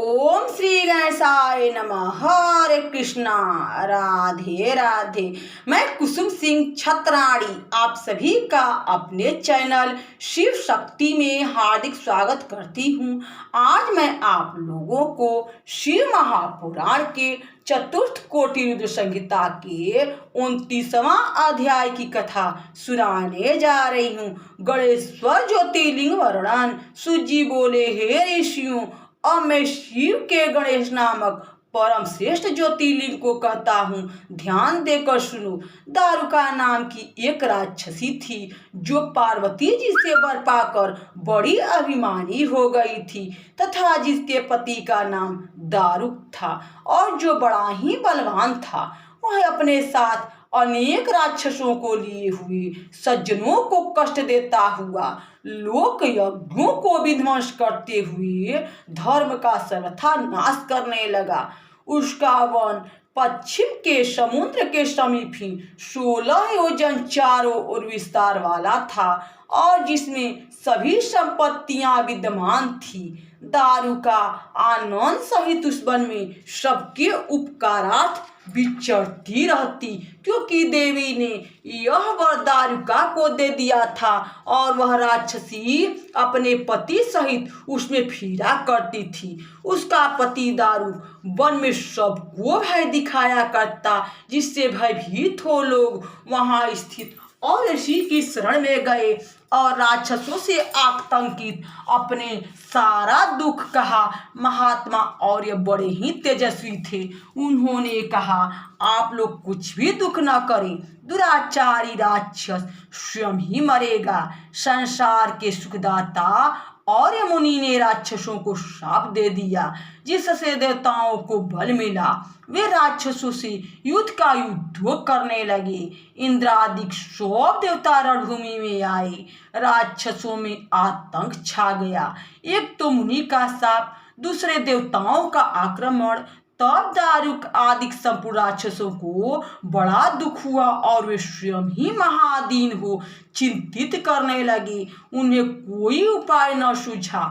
ओम श्री गणेशाय नमः। हरे कृष्णा। राधे राधे। मैं कुसुम सिंह छत्राणी आप सभी का अपने चैनल शिव शक्ति में हार्दिक स्वागत करती हूँ। आज मैं आप लोगों को शिव महापुराण के चतुर्थ कोटि रुद्र संहिता के 29वां अध्याय की कथा सुनाने जा रही हूँ। गणेश्वर ज्योतिर्लिंग वर्णन। सूजी बोले, हे ऋषियों, अब मैं शिव के गणेश नामक परम श्रेष्ठ ज्योतिर्लिंग को कहता हूँ, ध्यान देकर सुनो। दारुका नाम की एक राक्षसी थी जो पार्वती जी से वर पाकर बड़ी अभिमानी हो गई थी तथा जिसके पति का नाम दारुक था और जो बड़ा ही बलवान था। वह अपने साथ अनेक राक्षसों को लिए हुए सज्जनों को कष्ट देता हुआ लोक यज्ञों को विध्वंस करते हुए धर्म का सर्वथा नाश करने लगा। उसका वन पश्चिम के समुद्र के समीप ही 16 योजन चारों ओर विस्तार वाला था और जिसमें सभी संपत्तियां विद्यमान थी। दारुका आनंद सहित उस वन में सबके उपकारार्थ विचरती रहती, क्योंकि देवी ने यह वर दारुका को दे दिया था और वह राक्षसी अपने पति सहित उसमें फिरा करती थी। उसका पति दारुक वन में सबको भय दिखाया करता, जिससे भयभीत हो लोग वहां स्थित और ऋषि की शरण में गए और राक्षसों से आतंकित अपने सारा दुख कहा। महात्मा और ये बड़े ही तेजस्वी थे। उन्होंने कहा, आप लोग कुछ भी दुख न करें, दुराचारी राक्षस स्वयं ही मरेगा। संसार के सुखदाता और मुनि ने राक्षसों को शाप दे दिया, जिससे देवताओं को बल मिला। वे राक्षसों से युद्ध का युद्ध करने लगे। इंद्रादिक सब देवता रणभूमि में आए। राक्षसों में आतंक छा गया। एक तो मुनि का शाप, दूसरे देवताओं का आक्रमण। तब दारुक आदि संपूर्ण राक्षसों को बड़ा दुख हुआ और वे स्वयं ही महादीन हो चिंतित करने लगे। उन्हें कोई उपाय न सूझा।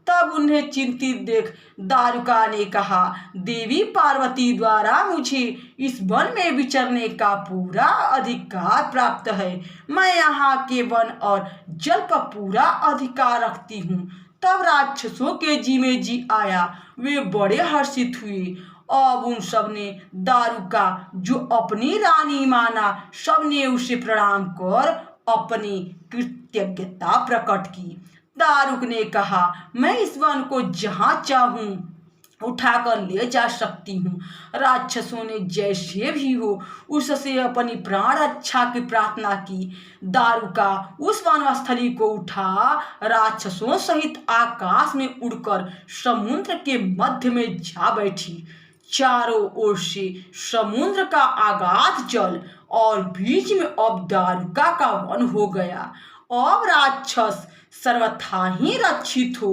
तब उन्हें चिंतित देख दारुका ने कहा, देवी पार्वती द्वारा मुझे इस वन में विचरने का पूरा अधिकार प्राप्त है। मैं यहाँ के वन और जल पर पूरा अधिकार रखती हूँ। तब राक्षसों के जी में जी आया। वे बड़े हर्षित हुए। अब उन सब ने दारुका जो अपनी रानी माना, सबने उसे प्रणाम कर अपनी कृतज्ञता प्रकट की। दारुक ने कहा, मैं इस वन को जहाँ चाहूँ उठाकर ले जा सकती हूँ। राक्षसों ने जैसे भी हो उससे अपनी प्राण रक्षा की प्रार्थना की। दारुका उस वनस्थली को उठा राक्षसों सहित आकाश में उड़कर समुद्र के मध्य में जा बैठी। चारों ओर से समुद्र का अगाध जल और बीच में अब दारुका का वन हो गया। अब राक्षस सर्वथा ही रक्षित हो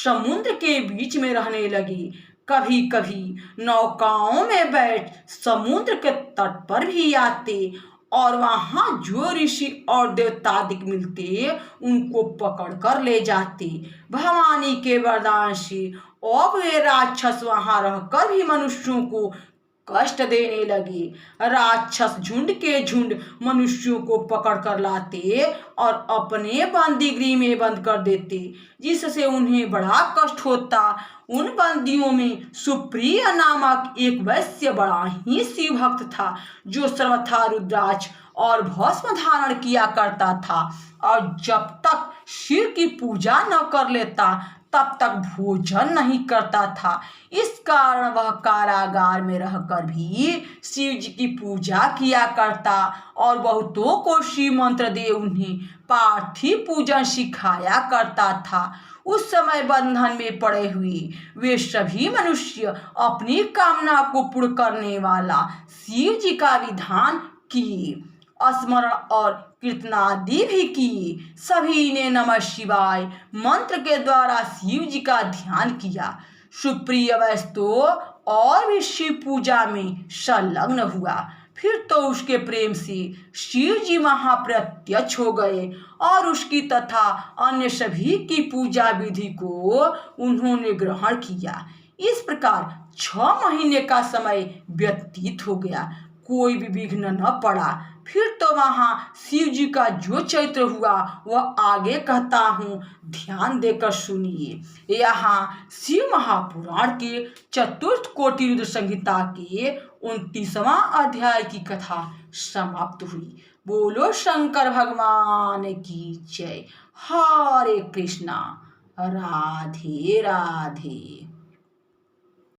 समुद्र के बीच में रहने लगे। कभी कभी नौकाओं में बैठ समुद्र के तट पर भी आते और वहां जो ऋषि और देवतादिक मिलते उनको पकड़ कर ले जाते। भवानी के वरदान से अब वे राक्षस वहां रहकर भी मनुष्यों को कष्ट देने लगे। राक्षस झुंड के झुंड मनुष्यों को पकड़ कर लाते और अपने बंदीगृह में बंद कर देते, जिससे उन्हें बड़ा कष्ट होता। उन बंदियों में सुप्रिय नामक एक वैश्य बड़ा ही शिव भक्त था, जो सर्वथा रुद्राक्ष और भस्म धारण किया करता था और जब तक शिव की पूजा न कर लेता तब तक भोजन नहीं करता था। इस कारण वह कारागार में रहकर भी शिव जी की पूजा किया करता और बहुतों को शिव मंत्र दे उन्हें पार्थिव पूजन सिखाया करता था। उस समय बंधन में पड़े हुए वे सभी मनुष्य अपनी कामना को पूर्ण करने वाला शिव जी का विधान किए, स्मरण और कीर्तनादि भी किए। सभी ने नमः शिवाय मंत्र के द्वारा शिव जी का ध्यान किया। सुप्रिय वैश्य तो और भी शिव पूजा में संलग्न हुआ। फिर तो उसके प्रेम से शिव जी महाप्रत्यक्ष हो गए और उसकी तथा अन्य सभी की पूजा विधि को उन्होंने ग्रहण किया। इस प्रकार 6 महीने का समय व्यतीत हो गया, कोई भी विघ्न न पड़ा। फिर तो वहां शिव जी का जो चरित्र हुआ वह आगे कहता हूँ, ध्यान देकर सुनिए। यहाँ शिव महापुराण के चतुर्थ कोटि रुद्र संहिता के 29वां अध्याय की कथा समाप्त हुई। बोलो शंकर भगवान की जय। हरे कृष्णा। राधे राधे।